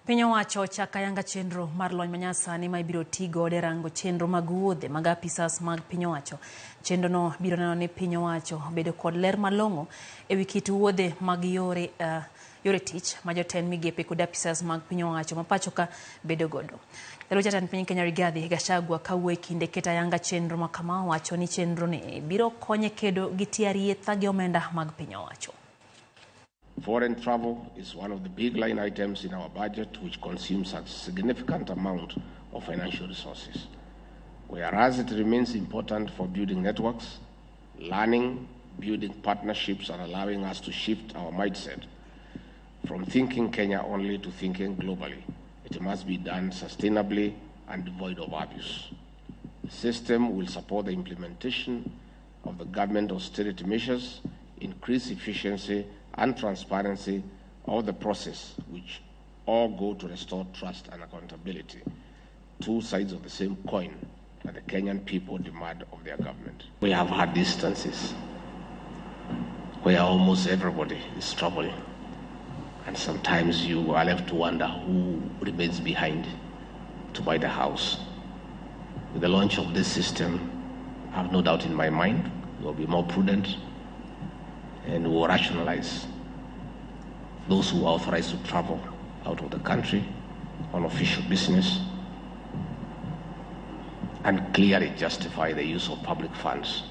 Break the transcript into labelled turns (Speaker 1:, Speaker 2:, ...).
Speaker 1: Piny owacho chaka yanga chenro mar lony manyasani ma ibiro tigo de rango chenro mag wuodhe mag apisas mag piny owacho. Chenro no biro neno ni piny owacho bedo kod ler malong'o ewi kit wuodhe mag yore tich ma jotend migepe kod apisas mag piny owacho ma pacho ka bedo godo. Jatend piny Kenya Rigathi Gachagua kawuoyo kinde keto ayanga chenro ma kama wacho ni chenro ni biro konyo kedo gi tiarietha gi omenda mag piny owacho.
Speaker 2: Foreign travel is one of the big line items in our budget, which consumes a significant amount of financial resources. Whereas it remains important for building networks, learning, building partnerships, and allowing us to shift our mindset from thinking Kenya only to thinking globally, it must be done sustainably and devoid of abuse. The system will support the implementation of the government austerity measures, increase efficiency and transparency of the process, which all go to restore trust and accountability, two sides of the same coin that the Kenyan people demand of their government. We have had distances where almost everybody is traveling, and sometimes you are left to wonder who remains behind to buy the house. With the launch of this system, I have no doubt in my mind, we will be more prudent and we will rationalize those who are authorized to travel out of the country on official business and clearly justify the use of public funds